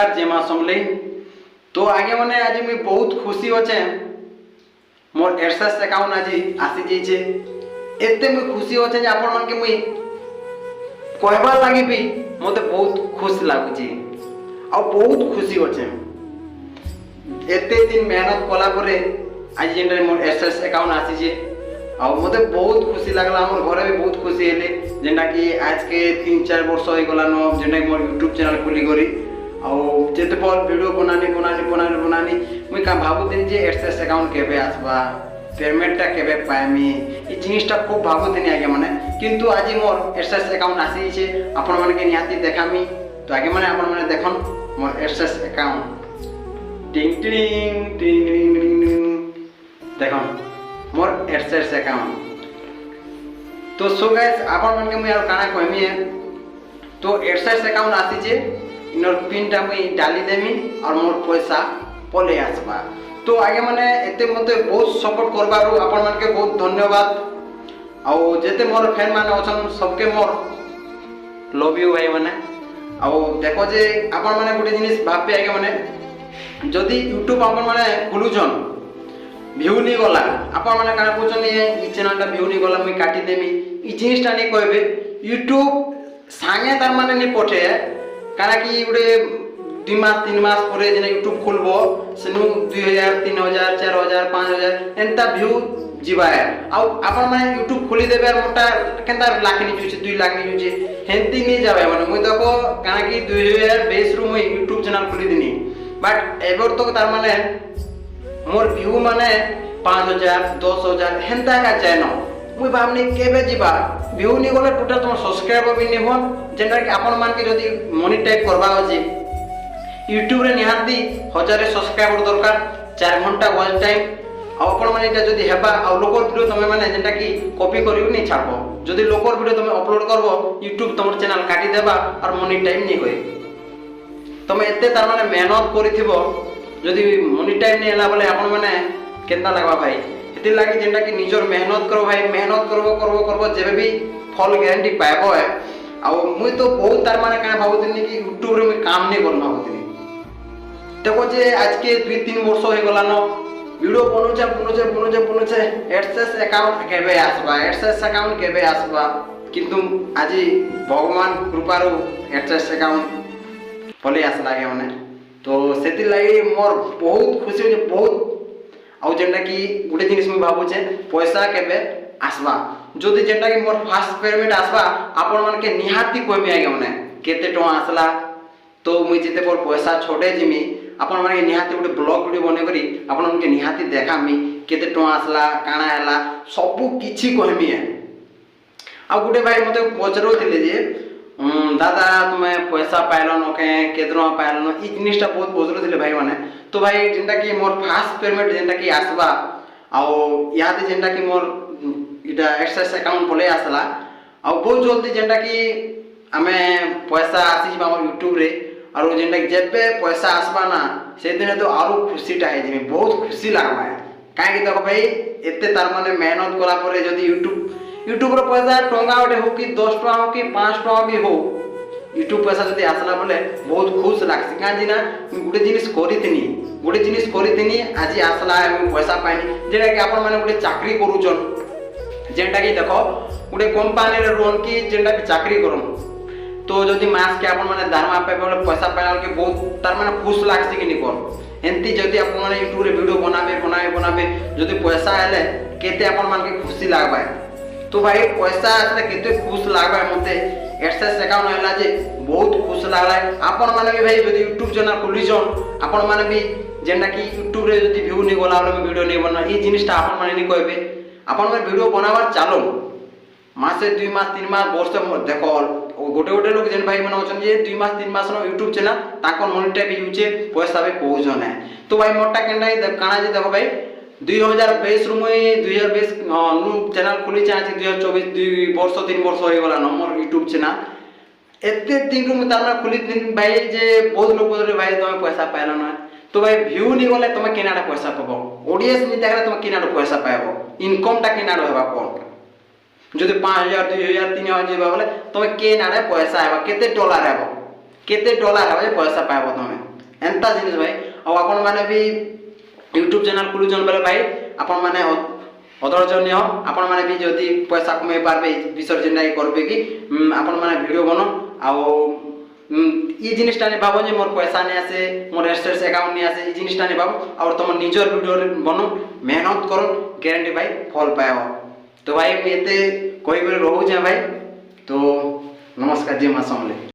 नमस्कार जय मां समले। तो आगे मैंने आज मुझे बहुत खुशी अच्छे मोर एडसेस अकाउंट आज आसी जाइए। एते मुझे खुशी अच्छे जे आपण मन के मुई कहबार लगी भी मते बहुत खुश लगुच आ बहुत खुशी अच्छे। एते दिन मेहनत कला परे आज जेन मोर एडसेस अकाउंट आसी आ मते बहुत खुशी लगला। मोर घरे भी बहुत खुशी हेले जेनटा कि आज के 3-4 वर्ष हो गलान जेनटा कि मोर यूट्यूब चैनल खुली करी जेते पर वीडियो बनानी मुई का भाबुथिन जे एडसेस अकाउंट केबे आसबा पेमेंटटा केबे पाइमी ई जिनिसटा खूब भाबुथिन आगे माने। किंतु आज मोर एडसेस अकाउंट आसी छे आपण मन के निहाती देखामी। तो आगे माने आपण माने देखन मोर एडसेस अकाउंट टिंग टिंग टिंग टिंग देखन मोर एडसेस अकाउंट। तो सो गाइस आपण मन के मुई और काना कहमी है। तो एडसेस अकाउंट आसी छे इनर पिनटा मुई डाली देमी और मोर पैसा पले आसबा। तो आगे माने एते मते बहुत सपोर्ट करबारो आपण मन के बहुत धन्यवाद। आ जेते मोर फैन माने अछन सबके मोर लव यू भाई माने। आ देखो जे आपण माने गुटे जिनिस भाबे आगे माने जदी यूट्यूब आपण माने खुलुछन व्यू नी गला आपण माने काना कहछन ई चैनलटा व्यू नी गला मुई काटी देमी ई जिनिसटा नी कहबे यूट्यूब सांगे तार माने नी पठे काना कि गोटे 2 मास 3 मास पर जेना यूट्यूब खोलबो सेनु 2000 3000 4000 5000 एंता व्यू जीवा है। आ आपण माने यूट्यूब खोली देबे मोटा केंता लाख नी जुचे 2 लाख नी जुचे हेंती नी जावे माने मुई देखो काना कि 2022 रु मुई यूट्यूब चैनल खोली दिनी बट एबर तो तार माने मोर व्यू माने 5000 10000 हेंता का चैन मुई भाबनी केबे जीवा व्यू नी गले टोटल तुम सब्सक्राइबर भी नी होन जेनटा कि आपण मान के जदी मोनेटाइज करबा अछि यूट्यूब रे निहाती 1000 सब्सक्राइबर दरकार 4 घंटा वॉच टाइम आ आपण माने एटा जदी हेबा आ लोकर वीडियो तमे माने जेनटा कि कॉपी करियो नी छापो जदी लोकर वीडियो तमे अपलोड करबो यूट्यूब तमर चैनल काटी देबा और मोनेटाइज नी होय। तमे एते तार माने मेहनत करिथिबो जदी मोनेटाइज नी हला बोले आपण माने केनता लागबा भाई एति लागि जेनटा कि निजर मेहनत करो भाई मेहनत करबो जेबे भी फल गारंटी पाइबो है। आ मुई तो बहुत तार माने का भाबुथिनी कि यूट्यूब रे मुई काम नै कर भाबुथिनी देखो जे आज के 2-3 वर्ष हो गलान वीडियो बनुचे एडसेस अकाउंट केबे आसबा किंतु आज भगवान कृपारो एडसेस अकाउंट पले आसला के माने। तो सेति लागि मोर बहुत खुशी हो बहुत आउ जेनटा कि गुटे जिनिस मुई भाबुचे पैसा केबे आसबा जदि जेनटा कि मोर फर्स्ट पेमेंट आसबा आपण मन के निहाती कहमी आगे माने केते टका आसला। तो मुई जेते पर पैसा छोटे जिमी आपण मन के निहाती गुटे ब्लॉग वीडियो बने करी आपण मन के निहाती देखामी केते टका आसला काना हैला सब किछि कहमी है। आ गुटे भाई मते पचरोथिले जे दादा तुमे पैसा पाइलो न केतना पाइलो न ई जिनिसटा बहुत पचरोथिले भाई माने। तो भाई जेनटा कि मोर फर्स्ट पेमेंट जेनटा कि आसबा आ याते जेनटा कि मोर इटा एडसेस अकाउंट पले आसला आ बहुत जल्दी जेनटा कि आमे पैसा आसी जिबा हमर यूट्यूब रे और जेनटा कि जेबे पैसा आसबा ना से दिन तो आरो खुशीटा है जिमे बहुत खुशी लागबा है। काहे कि देखो भाई एते तार माने मेहनत कला परे जदी यूट्यूब रो पैसा टंगा ओटे हो कि 10 टका हो कि 5 टका भी हो यूट्यूब पैसा जदी आसला बोले बहुत खुश लागसी। का जिना गुटे जिनिस करिथिनी आज आसला पैसा पाइनी जेटा कि आपण माने गुटे चाकरी करूछन जेनटा कि देखो गुटे कंपनी रे रोन कि जेनटा कि चाकरी करम तो जदी मास के आपण माने दरमा पे बोले पैसा पाइला के बहुत तार माने खुश लागसी कि नी कोन एंती जदी आपण माने यूट्यूब रे वीडियो बनाबे जदी पैसा आले केते आपण मान के खुशी लागबा। तो भाई पैसा आसले केते खुश लागबा मते एडसेस अकाउंट हैला जे बहुत खुश लागला। आपण माने भी भाई जदी यूट्यूब चैनल खोलिछन आपण माने भी जेनटा कि यूट्यूब रे जदी व्यू नी गला बोले वीडियो नी बना ई जिनिसटा आपण माने नी कहबे आपण माने वीडियो बनावार चालो मासे 2 मास 3 मास वर्ष देखो गोटे लोग जेन भाई माने अछन जे 2 मास 3 मास नो यूट्यूब चैनल ताको मोनेटाइज भी होचे पैसा भी पहुचन है। तो भाई मोटा केनडा काना जे देखो भाई 2022 रु मुई 2020 नु चैनल खोली चाहछि 2024 2 वर्ष 3 वर्ष हो गला मोर यूट्यूब चैनल एते दिन रु तारना खोली दिन भाई जे बहुत लोग रे भाई तुम पैसा पाइलो ना। तो भाई व्यू नी गले तुम केनाडा पैसा पाबो ऑडियंस नी देखले तुम केनाडा पैसा पाबो इनकम ता केनाडा हेबा कोन जदि 5000 2000 3000 जेबा बोले तुम केनाडा पैसा हेबा केते डॉलर हेबा पैसा पाबो तुम एंता जिनिस भाई और आपण माने भी यूट्यूब चैनल खुलुछन बेले भाई आपण माने अधर्जन्य आपण माने भी जदी पैसा कमाई पारबे विसर्जन नहीं करबे कि आपण माने वीडियो बनो आ ई जिनिसटा ने भाबो जे मोर पैसा नहीं आसे मोर एडसेंस अकाउंट नहीं आसे ई जिनिसटा ने भाबो और तुम निजर वीडियो बनो मेहनत करो गारंटी भाई फल पाओ। तो भाई एते कोई कोई रहू जे भाई तो नमस्कार जय मां समले।